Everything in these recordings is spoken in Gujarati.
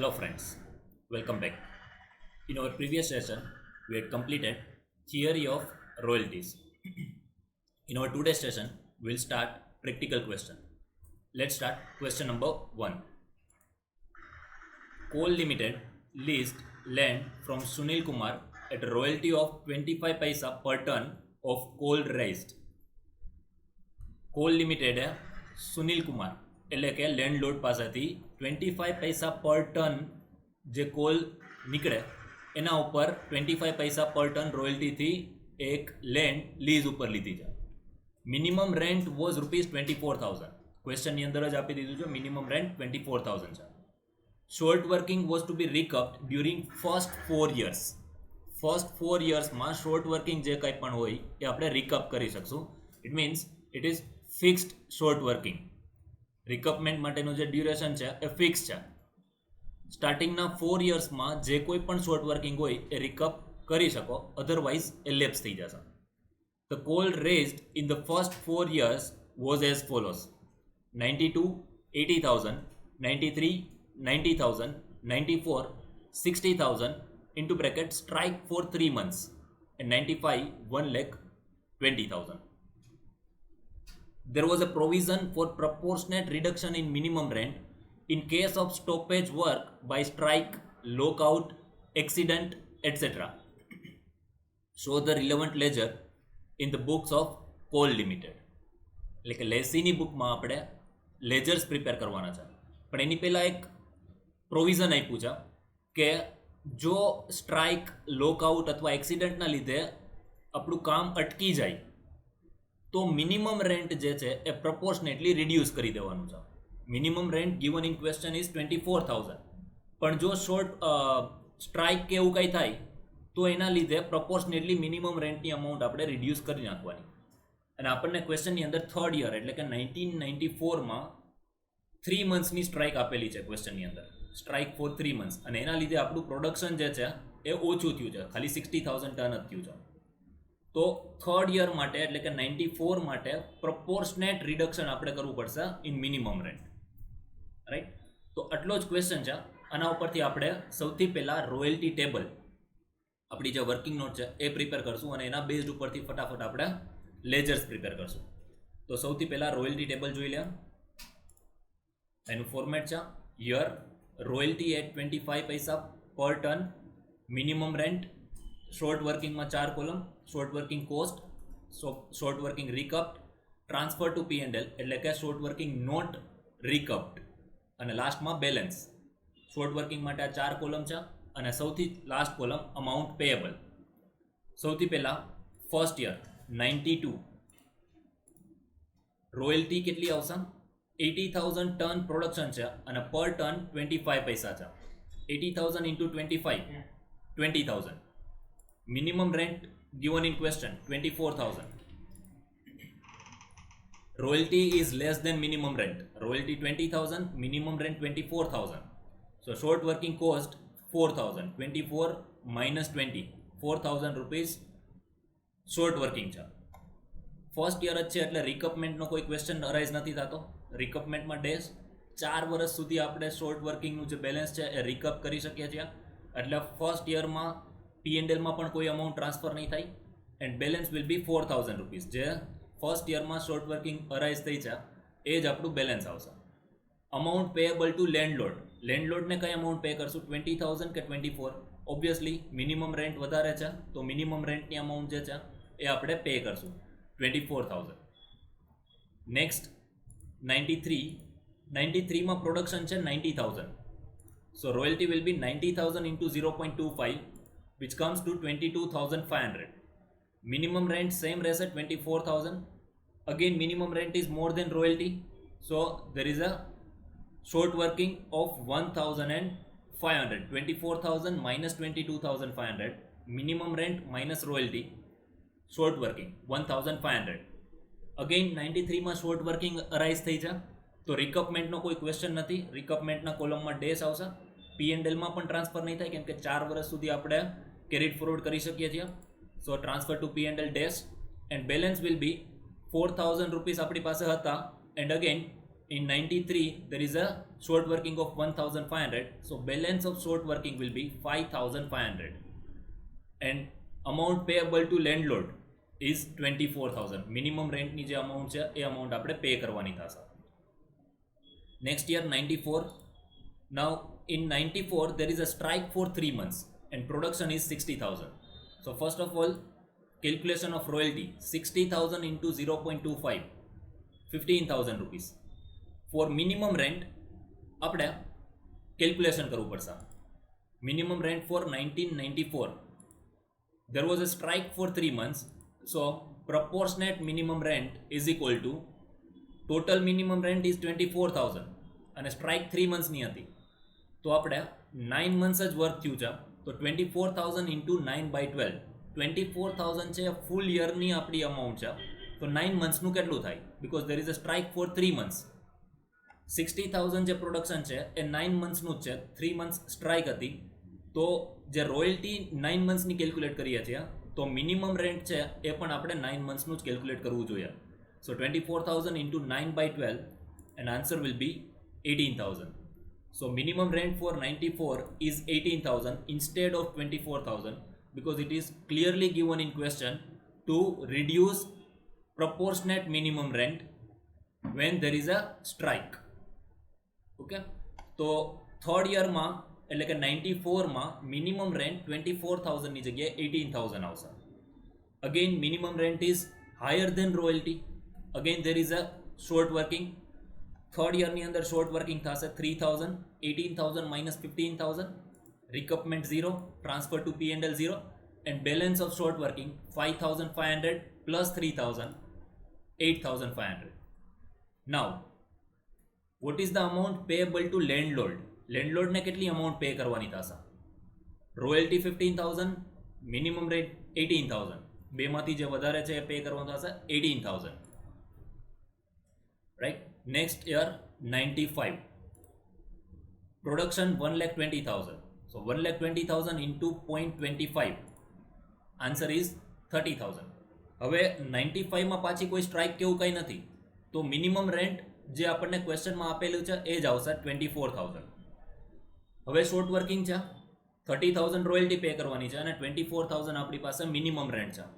Hello friends, welcome back. In our previous session, we had completed theory of royalties. In our today's session, we'll start practical question. Let's start question number 1. Coal Limited leased land from Sunil Kumar at a royalty of 25 paisa per ton of coal raised. Coal લિમિટેડે સુનિલ કુમાર એટલે કે લેન્ડ લોડ પાસેથી 25 પૈસા પર ટન જે કોલ નીકળે એના ઉપર 25 પૈસા પર ટન રોયલ્ટીથી એક લેન્ડ લીઝ ઉપર લીધી છે. Minimum rent was ₹24,000. ક્વેશ્ચનની અંદર જ આપી દીધું છે મિનિમમ રેન્ટ 24,000 છે. Short working was to be recouped during first 4 years. First 4 yearsમાં શોર્ટ વર્કિંગ જે કંઈ પણ હોય એ આપણે રિકપ કરી શકશું. It means it is fixed short working. Recoupment માટેનું જે ડ્યુરેશન છે એ ફિક્સ છે. સ્ટાર્ટિંગના 4 yearsમાં જે કોઈ પણ શોર્ટ વર્કિંગ હોય એ રિકપ કરી શકો, અધરવાઇઝ એ લેપ્સ થઈ જશે. The call raised in the first 4 years was as follows: 92 80,000, 93 90,000, 94 60,000 into bracket strike for 3 months, and 95 1,20,000. There was a provision for proportionate reduction in minimum rent in case of stoppage work by strike, lockout, accident, etc. Show the relevant ledger in the books of Coal Limited. એટલે કે લેસીની બુકમાં આપણે લેજર્સ પ્રિપેર કરવાના છે, પણ એની પહેલાં એક પ્રોવિઝન આપ્યું છે કે જો સ્ટ્રાઇક, લોકઆઉટ અથવા એક્સિડન્ટના લીધે આપણું કામ અટકી જાય તો મિનિમમ રેન્ટ જે છે એ પ્રપોર્શનેટલી રિડ્યુસ કરી દેવાનું છે. Minimum rent given in question is 24,000, પણ જો શોર્ટ સ્ટ્રાઇક કે એવું કંઈ થાય તો એના લીધે પ્રપોર્શનેટલી મિનિમમ રેન્ટની અમાઉન્ટ આપણે રિડ્યુસ કરી નાખવાની. અને આપણને ક્વેશ્ચનની અંદર 3rd year એટલે કે 1994માં 3 monthsની સ્ટ્રાઇક આપેલી છે ક્વેશ્ચનની અંદર, સ્ટ્રાઇક ફોર 3 months, અને એના લીધે આપણું પ્રોડક્શન જે છે એ ઓછું થયું છે, ખાલી 60,000 ટન જ થયું છે. તો 3rd year માટે એટલે કે 94 માટે પ્રપોર્શનેટ રિડક્શન આપણે કરવું પડશે ઇન મિનિમમ રેન્ટ, રાઈટ? તો આટલો જ ક્વેશ્ચન છે. આના ઉપરથી આપણે સૌથી પહેલાં રોયલ્ટી ટેબલ, આપણી જે વર્કિંગ નોટ છે એ પ્રિપેર કરશું, અને એના બેઝડ ઉપરથી ફટાફટ આપણે લેજર્સ પ્રિપેર કરશું. તો સૌથી પહેલાં રોયલ્ટી ટેબલ જોઈ લે. એનું ફોર્મેટ છે: યર, રોયલ્ટી એટ 25 પૈસા પર ટન, મિનિમમ રેન્ટ, શોર્ટ વર્કિંગમાં 4 column, short working cost, short working recouped, transfer to P&L એટલે કે શોર્ટ વર્કિંગ નોટ રિકપ્ડ, અને લાસ્ટમાં બેલેન્સ. શોર્ટ વર્કિંગ માટે આ 4 કોલમ છે, અને સૌથી લાસ્ટ કોલમ અમાઉન્ટ પેએબલ. સૌથી પહેલાં ફર્સ્ટ યર 92, રોયલ્ટી કેટલી આવશે? 80,000 ટન પ્રોડક્શન છે અને પર ટન 25 પૈસા છે. 80,000 into 25 20,000. Minimum rent given in question 24,000. Royalty is less than minimum rent. Royalty 20,000, minimum rent 24,000. So short working cost 4,000. 24 minus 20, 4,000 rupees short working છે. ફર્સ્ટ યર જ છે એટલે રિકપમેન્ટનો કોઈ ક્વેશ્ચન અરાઇઝ નથી થતો. રિકપમેન્ટમાં ડેસ 4 વર્ષ સુધી આપણે શોર્ટ વર્કિંગનું જે બેલેન્સ છે એ રિકપ કરી શકીએ છીએ, એટલે ફર્સ્ટ યરમાં P&Lમાં પણ કોઈ અમાઉન્ટ ટ્રાન્સફર નહીં થાય, and balance will be 4,000 rupees. જે ફર્સ્ટ યરમાં શોર્ટ વર્કિંગ અરાઇઝ થઈ છે એ જ આપણું બેલેન્સ આવશે. અમાઉન્ટ પેએબલ ટુ લેન્ડલોડ, લેન્ડલોડને કઈ અમાઉન્ટ પે કરશું? 20,000 કે 24? ઓબ્વિયસલી મિનિમમ રેન્ટ વધારે છે તો મિનિમમ રેન્ટની અમાઉન્ટ જે છે એ આપણે પે કરશું, 24,000. નેક્સ્ટ 93માં પ્રોડક્શન છે 90,000. સો royalty will be 90,000 into 0.25, which comes to 22,500. Minimum rent same રહેશે 24,000. Again minimum rent is more than royalty, so there is a short working of 1,500. 24,000 minus 22,500, minimum rent minus royalty, short working 1,500. Again 93માં શોર્ટ વર્કિંગ અરાઇઝ થઈ છે તો રિકપમેન્ટનો કોઈ ક્વેશ્ચન નથી. રિકપમેન્ટના કોલમમાં ડેસ આવશે. P&Lમાં પણ ટ્રાન્સફર નહીં થાય કેમ કે 4 વર્ષ સુધી આપણે કેરીડ ફોરવર્ડ કરી શકીએ છીએ. સો ટ્રાન્સફર ટુ P&L ડેસ, and balance will be 4,000 rupees આપણી પાસે હતા, and again in 93 there is a short working of 1500, so balance of short working will be 5500, and amount payable to landlord is 24000. minimum rent ની જે amount છે એ amount આપણે pay કરવાની થશે. next year 94. now in 94 there is a strike for 3 months and production is 60000. so first of all, calculation of royalty, 60000 into 0.25, 15000 rupees. for minimum rent આપણે calculation કરવું પડશે. minimum rent for 1994, there was a strike for 3 months, so proportionate minimum rent is equal to total minimum rent is 24000 અને strike 3 months ની હતી, તો આપણે 9 months જ વર્ક થયું છે, તો 24000 into 9/12, 24000 છે ફૂલ યરની આપણી અમાઉન્ટ છે, તો 9 monthsનું કેટલું થાય, because there is a strike for 3 months. 60000 જે પ્રોડક્શન છે એ 9 monthsનું જ છે, 3 months સ્ટ્રાઇક હતી, તો જે રોયલ્ટી 9 monthsની કેલ્ક્યુલેટ કરીએ છીએ, તો મિનિમમ રેન્ટ છે એ પણ આપણે 9 monthsનું જ કેલ્ક્યુલેટ કરવું જોઈએ. સો 24000 into 9/12 and answer will be 18000. so minimum rent for 94 is 18000 instead of 24000, because it is clearly given in question to reduce proportionate minimum rent when there is a strike. Okay, તો થર્ડ યરમાં એટલે કે 94માં મિનિમમ રેન્ટ 24000ની જગ્યાએ 18000 આવશે. Again minimum rent is higher than royalty. Again there is a short working. Third યરની અંદર શોર્ટ વર્કિંગ થશે 3000, 18000 minus 15000, recoupment 0, transfer to P&L 0, and balance of short working 5500 plus 3000, 8500. now what is the amount payable to landlord? landlord ને કેટલી amount pay કરવાની થશે? royalty 15000, minimum rate 18000, બેમાંથી જે વધારે છે એ પે કરવાનું થશે 18000. right, next year 95, production 1,20,000, so 1,20,000 into 0.25, answer is 30000. હવે 95માં પાછી કોઈ સ્ટ્રાઇક કેવું કંઈ નથી, તો મિનિમમ રેન્ટ જે આપણને ક્વેશ્ચનમાં આપેલું છે એ જ આવશે 24000. હવે શોર્ટ વર્કિંગ છે, 30000 રોયલ્ટી પે કરવાની છે અને 24000 આપણી પાસે મિનિમમ રેન્ટ છે,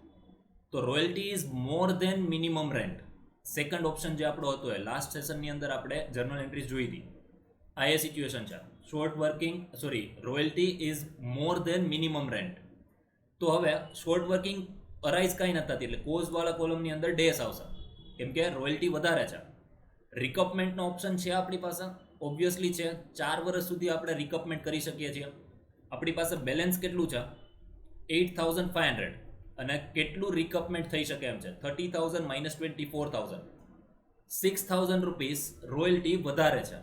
તો royalty is more than minimum rent. Second option જે આપણો હતો એ લાસ્ટ સેશનની અંદર આપણે જર્નલ એન્ટ્રીઝ જોઈ હતી, આ એ સિચ્યુએશન છે. Short working royalty is more than minimum rent. તો હવે શોર્ટ વર્કિંગ અરાઇઝ કાંઈ નથી થતી, એટલે કોઝવાળા કોલમની અંદર ડેશ આવશે, કેમ કે રોયલ્ટી વધારે છે. રિકપમેન્ટનો ઓપ્શન છે આપણી પાસે, ઓબ્વિયસલી છે, 4 વર્ષ સુધી આપણે રિકપમેન્ટ કરી શકીએ છીએ. આપણી પાસે બેલેન્સ કેટલું છે 8500, અને કેટલું રિકપમેન્ટ થઈ શકે એમ છે 30000 minus 24000, 6000 રૂપીસ રોયલ્ટી વધારે છે.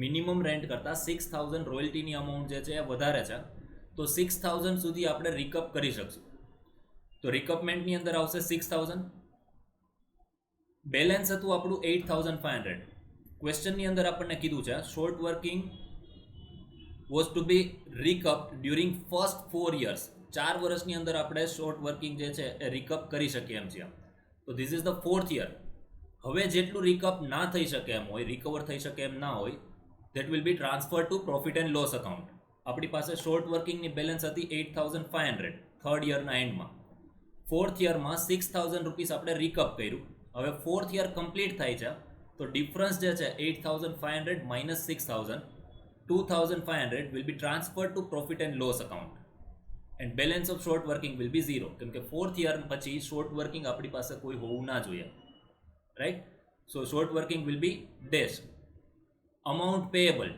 મિનિમમ રેન્ટ કરતાં 6000 રોયલ્ટીની અમાઉન્ટ જે છે એ વધારે છે, તો 6000 સુધી આપણે રિકપ કરી શકશું. તો રિકપમેન્ટની અંદર આવશે 6000, બેલેન્સ હતું આપણું 8500. ક્વેશ્ચનની અંદર આપણને કીધું છે short working was to be recoup during first 4 years, 4 વર્ષની અંદર આપણે શોર્ટ વર્કિંગ જે છે એ રિકપ કરી શકીએ એમ છીએ. તો this is the 4th year. હવે જેટલું રિકપ ના થઈ શકે એમ હોય, રિકવર થઈ શકે એમ ના હોય, that will be transfer to profit and loss account. આપણી પાસે શોર્ટ વર્કિંગની બેલેન્સ હતી 8500 થર્ડ યરના એન્ડમાં. 4th યરમાં 6000 રૂપીસ આપણે રિકપ કર્યું. હવે 4th યર કમ્પ્લીટ થાય છે, તો ડિફરન્સ જે છે 8500 minus 6000, 2500 will be transferred to profit and loss account, and balance of short working will be 0, કેમ કે 4th યર પછી શોર્ટ વર્કિંગ આપણી પાસે કોઈ હોવું ના જોઈએ. Right, so short working will be dash. Amount payable,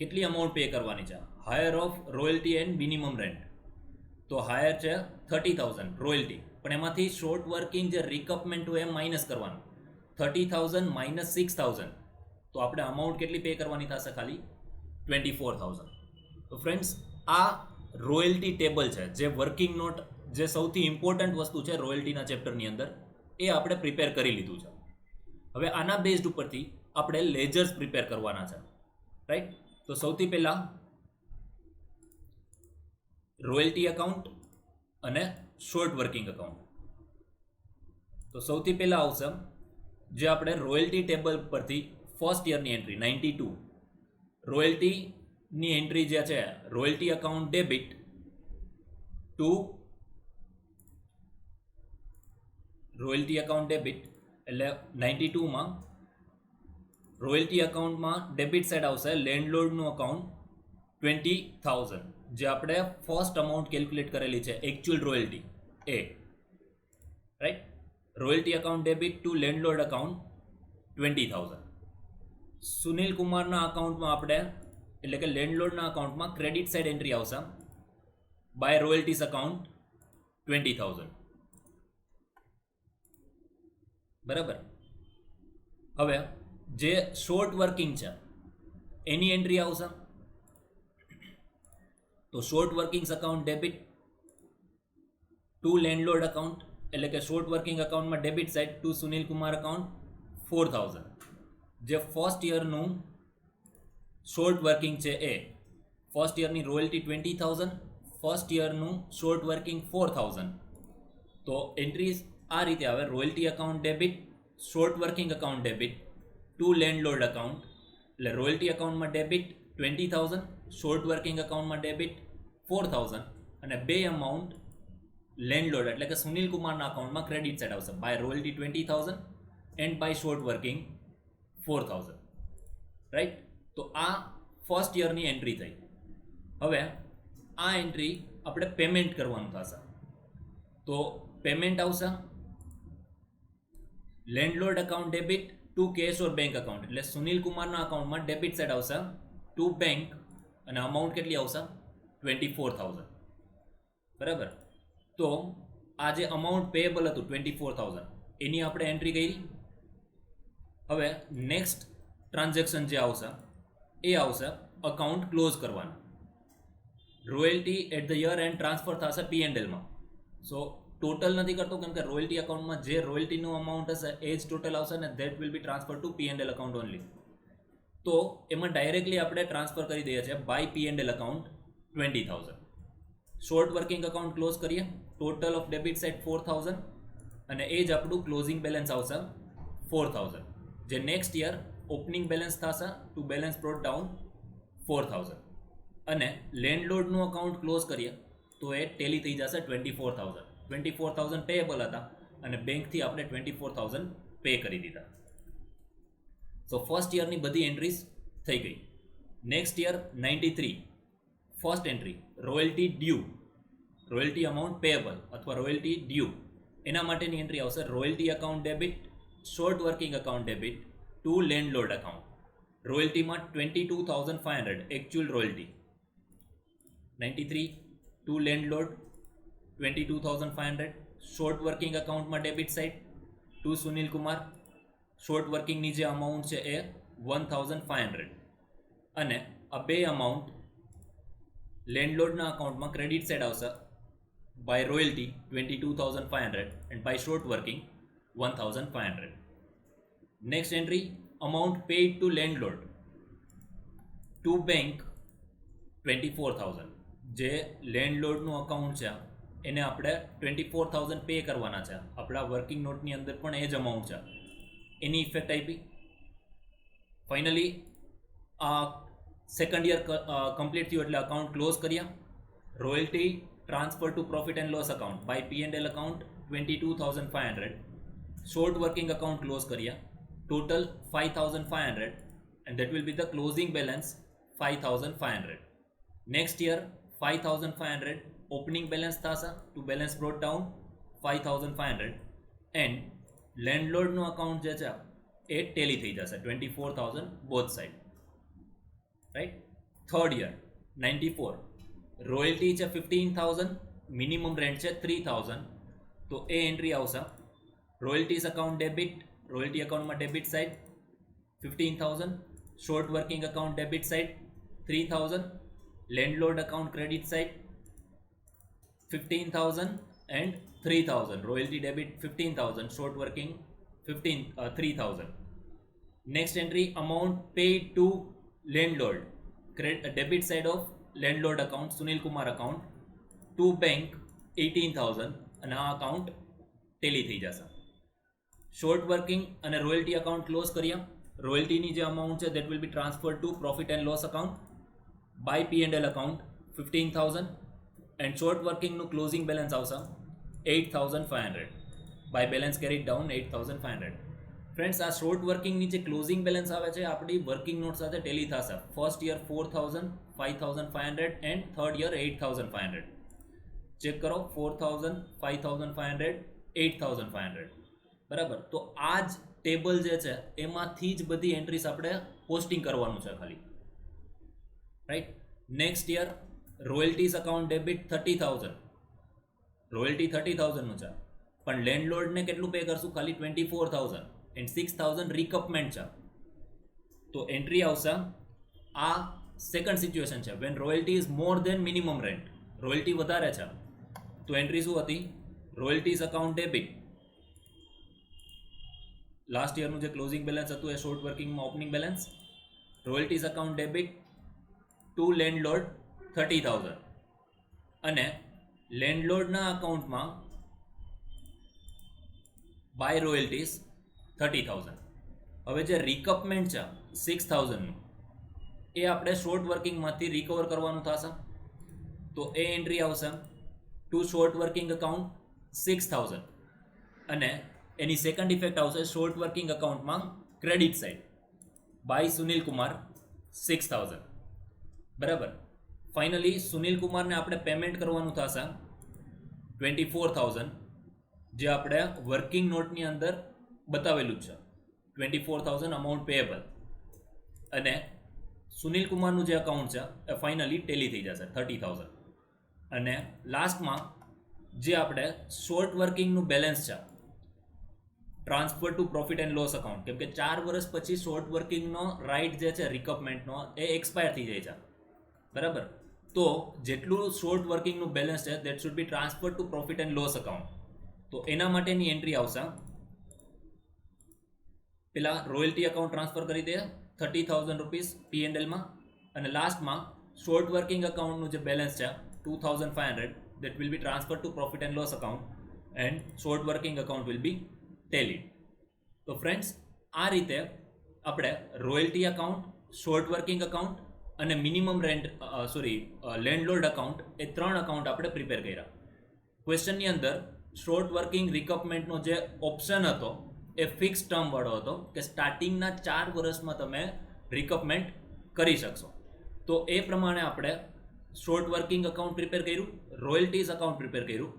કેટલી અમાઉન્ટ પે કરવાની છે? Higher of royalty and minimum rent, તો હાયર છે 30000 રોયલ્ટી, પણ એમાંથી શોર્ટ વર્કિંગ જે રિકપમેન્ટ હોય એ માઇનસ કરવાનું. 30000 minus 6000, તો આપણે અમાઉન્ટ કેટલી પે કરવાની થશે? ખાલી 24000. તો ફ્રેન્ડ્સ, આ રોયલ્ટી ટેબલ છે, જે વર્કિંગ નોટ, જે સૌથી ઇમ્પોર્ટન્ટ વસ્તુ છે રોયલ્ટીના ચેપ્ટરની અંદર, એ આપણે પ્રિપેર કરી લીધું છે. હવે આના બેઝડ ઉપરથી આપણે લેજર્સ પ્રિપેર કરવાના છે. રાઈટ, તો સૌથી પહેલાં રોયલ્ટી અકાઉન્ટ અને શોર્ટ વર્કિંગ અકાઉન્ટ. તો સૌથી પહેલાં આવશે જે આપણે રોયલ્ટી ટેબલ પરથી ફર્સ્ટ યરની એન્ટ્રી 92 રોયલ્ટીની એન્ટ્રી જે છે royalty account debit two royalty account debit એટલે 92માં રોયલ્ટી અકાઉન્ટમાં ડેબિટ સાઇડ આવશે લેન્ડલોર્ડનું અકાઉન્ટ 20,000 જે આપણે ફર્સ્ટ અમાઉન્ટ કેલ્ક્યુલેટ કરેલી છે એકચ્યુઅલ રોયલ્ટી એ right royalty account debit to landlord account 20,000 Sunil કુમારના અકાઉન્ટમાં આપણે એટલે કે લેન્ડલોર્ડના અકાઉન્ટમાં ક્રેડિટ સાઇડ એન્ટ્રી આવશે બાય રોયલ્ટીઝ અકાઉન્ટ 20,000 બરાબર. હવે જે શોર્ટ વર્કિંગ છે એની એન્ટ્રી આવશે તો short workings account debit to landlord account એટલે કે શોર્ટ વર્કિંગ અકાઉન્ટમાં debit side to Sunil Kumar account 4,000 જે ફર્સ્ટ યરનું શોર્ટ વર્કિંગ છે એ ફર્સ્ટ યરની રોયલ્ટી 20,000 ફર્સ્ટ યરનું શોર્ટ વર્કિંગ 4,000 તો એન્ટ્રીઝ આ રીતે આવે royalty account debit short working account debit to landlord account એટલે રોયલ્ટી અકાઉન્ટમાં ડેબિટ 20,000 શોર્ટ વર્કિંગ અકાઉન્ટમાં ડેબિટ 4,000 અને બે અમાઉન્ટ લેન્ડલોર્ડ એટલે કે સુનિલ કુમારના અકાઉન્ટમાં ક્રેડિટ સાઇડ આવશે by royalty 20,000 and by short working 4,000 right. તો આ ફર્સ્ટ યરની એન્ટ્રી થઈ. હવે આ એન્ટ્રી આપણે પેમેન્ટ કરવાનું થશે તો પેમેન્ટ આવશે landlord account debit to cash or bank account એટલે સુનિલ કુમારના અકાઉન્ટમાં ડેબિટ સાઇડ આવશે ટુ બેંક અને અમાઉન્ટ કેટલી આવશે 24,000 બરાબર. તો આ જે અમાઉન્ટ પેએબલ હતું 24,000 એની આપણે એન્ટ્રી કરી. હવે નેક્સ્ટ ટ્રાન્ઝેક્શન જે આવશે એ આવશે અકાઉન્ટ ક્લોઝ કરવાના. Royalty at the year end transfer થશે P&Lમાં. સો ટોટલ નથી કરતો કેમ કે રોયલ્ટી અકાઉન્ટમાં જે રોયલ્ટીનું અમાઉન્ટ હશે એ જ ટોટલ આવશે ને that will be transfer to P&L account only. તો એમાં ડાયરેક્ટલી આપણે ટ્રાન્સફર કરી દઈએ છીએ by P&L account 20,000. Short working account close કરીએ ટોટલ ઓફ ડેબિટ સાઇડ 4,000 અને એ જ આપણું ક્લોઝિંગ બેલેન્સ આવશે 4,000 જે નેક્સ્ટ યર ઓપનિંગ બેલેન્સ થશે ટુ બેલેન્સ બ્રોટ ડાઉન 4,000 અને લેન્ડલોર્ડનું અકાઉન્ટ ક્લોઝ કરીએ તો એ ટેલી થઈ જશે 24,000 પેએબલ હતા અને બેંકથી આપણે 24,000 પે કરી દીધા. સો ફર્સ્ટ યરની બધી એન્ટ્રીઝ થઈ ગઈ. Next year 93 first entry royalty due royalty amount payable અથવા રોયલ્ટી ડ્યુ એના માટેની એન્ટ્રી આવશે royalty account debit short working account debit to landlord account. રોયલ્ટીમાં 22,500 actual royalty 93 to landlord 22,500 short working અકાઉન્ટમાં debit side to Sunil Kumar short વર્કિંગની જે અમાઉન્ટ છે એ 1,500 અને આ બે અમાઉન્ટ લેન્ડલોર્ડના અકાઉન્ટમાં ક્રેડિટ સાઇડ આવશે by royalty 22,500 and by short working 1,500. Next entry amount paid to landlord to bank 24,000 જે લેન્ડલોર્ડનું અકાઉન્ટ છે એને આપણે 24,000 પે કરવાના છે. આપણા વર્કિંગ નોટની અંદર પણ એ જ અમાઉન્ટ છે એની ઇફેક્ટ આપી. ફાઇનલી આ સેકન્ડ યર કમ્પ્લીટ થયું એટલે અકાઉન્ટ ક્લોઝ કર્યા. Royalty transfer to profit and loss account by P&L account 22,500 short working account close કર્યા total 5,500 and that will be the closing balance 5,500. Next year 5,500 opening balance થશે to balance brought down 5,500 and લેન્ડલોર્ડનું અકાઉન્ટ જે છે એ ટેલી થઈ જશે 24,000 both side right. Third year 94 royalty છે 15,000 મિનિમમ રેન્ટ છે 3,000 તો એ એન્ટ્રી આવશે રોયલ્ટીઝ અકાઉન્ટ ડેબિટ રોયલ્ટી અકાઉન્ટમાં debit side 15,000 short working account debit side 3,000 landlord account credit side 15,000 and 3,000 royalty debit 15,000 short working 3,000. Next entry amount paid to landlord debit side of landlord account Sunil Kumar account to bank 18,000 અને આ અકાઉન્ટ ટેલી થઈ જશે. શોર્ટ વર્કિંગ અને રોયલ્ટી અકાઉન્ટ ક્લોઝ કર્યા રોયલ્ટીની જે અમાઉન્ટ છે that will be transfer to profit and loss account by P&L account 15,000 and short વર્કિંગનું ક્લોઝિંગ બેલેન્સ આવશે 8,500 by balance carried down 8,500. Friends, આ શોર્ટ વર્કિંગની જે ક્લોઝિંગ બેલેન્સ આવે છે આપણી વર્કિંગ નોટ સાથે ટેલી થશે. First year 4,000, 5,500 and third year 8,500. Check કરો, 4,000, 5,500, 8,500. બરાબર. તો આ જ ટેબલ જે છે એમાંથી જ બધી એન્ટ્રીસ આપણે પોસ્ટિંગ કરવાનું છે ખાલી, right. Next year royalties account debit 30,000, royalty 30,000નું છે, પણ લેન્ડલોર્ડને કેટલું પે કરશું? ખાલી 24,000 એન્ડ 6,000 રિકપમેન્ટ છે. તો એન્ટ્રી આવશે, આ સેકન્ડ સિચ્યુએશન છે when royalty is more than minimum rent, royalty વધારે છે. તો એન્ટ્રી શું હતી? રોયલ્ટીઝ અકાઉન્ટ ડેબિટ, લાસ્ટ યરનું જે ક્લોઝિંગ બેલેન્સ હતું એ શોર્ટ વર્કિંગમાં opening balance, royalties account debit to landlord 30,000 અને લેન્ડલોર્ડના અકાઉન્ટમાં બાય રોયલ્ટીઝ 30,000. હવે જે રિકપમેન્ટ છે 6,000નું એ આપણે શોર્ટ વર્કિંગમાંથી રિકવર કરવાનું થશે. તો એ એન્ટ્રી આવશે ટુ શોર્ટ વર્કિંગ અકાઉન્ટ 6,000 અને એની સેકન્ડ ઇફેક્ટ આવશે શોર્ટ વર્કિંગ અકાઉન્ટમાં credit side by Sunil Kumar 6,000. બરાબર. ફાઇનલી સુનિલ કુમારને આપણે પેમેન્ટ કરવાનું થશે 24,000, જે આપણે વર્કિંગ નોટની અંદર બતાવેલું છે, 24,000 અમાઉન્ટ પેએબલ. અને સુનિલ કુમારનું જે અકાઉન્ટ છે એ ફાઇનલી ટેલી થઈ જશે 30,000. અને લાસ્ટમાં જે આપણે શોર્ટ વર્કિંગનું બેલેન્સ છે transfer to profit and loss account, કેમ કે 4 વર્ષ પછી શોર્ટ વર્કિંગનો રાઇટ જે છે રિકપમેન્ટનો એ એક્સપાયર થઈ જાય છે. બરાબર. તો જેટલું શોર્ટ વર્કિંગનું બેલેન્સ છે that should be transfer to profit and loss account. તો એના માટેની એન્ટ્રી આવશે, પેલા રોયલ્ટી અકાઉન્ટ ટ્રાન્સફર કરી દે 30,000 રૂપીસ P&Lમાં, અને લાસ્ટમાં શોર્ટ વર્કિંગ અકાઉન્ટનું જે બેલેન્સ છે 2,500 that will be transfer to profit and loss account and short working account will be tallied. તો ફ્રેન્ડ્સ, આ રીતે આપણે royalty account, short working account અને મિનિમમ રેન્ટ લેન્ડલોર્ડ અકાઉન્ટ એ 3 અકાઉન્ટ આપણે પ્રિપેર કર્યા. ક્વેશ્ચનની અંદર શોર્ટ વર્કિંગ રિકપમેન્ટનો જે ઓપ્શન હતો એ ફિક્સ ટર્મ વાળો હતો કે સ્ટાર્ટિંગના 4 વર્ષમાં તમે રિકપમેન્ટ કરી શકશો. તો એ પ્રમાણે આપણે શોર્ટ વર્કિંગ અકાઉન્ટ પ્રિપેર કર્યું, રોયલ્ટીઝ અકાઉન્ટ પ્રિપેર કર્યું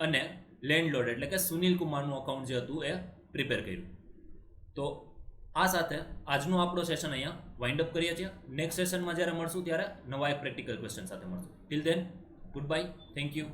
અને લેન્ડલોર્ડ એટલે કે સુનિલ કુમારનું અકાઉન્ટ જે હતું એ પ્રિપેર કર્યું. તો આ સાથે આજનો આપણો સેશન અહીંયા વાઇન્ડ અપ કરીએ છીએ. નેક્સ્ટ સેશનમાં જ્યારે મળશું ત્યારે નવા એક પ્રેક્ટિકલ ક્વેશ્ચન સાથે મળશું. Till then, good bye, thank you.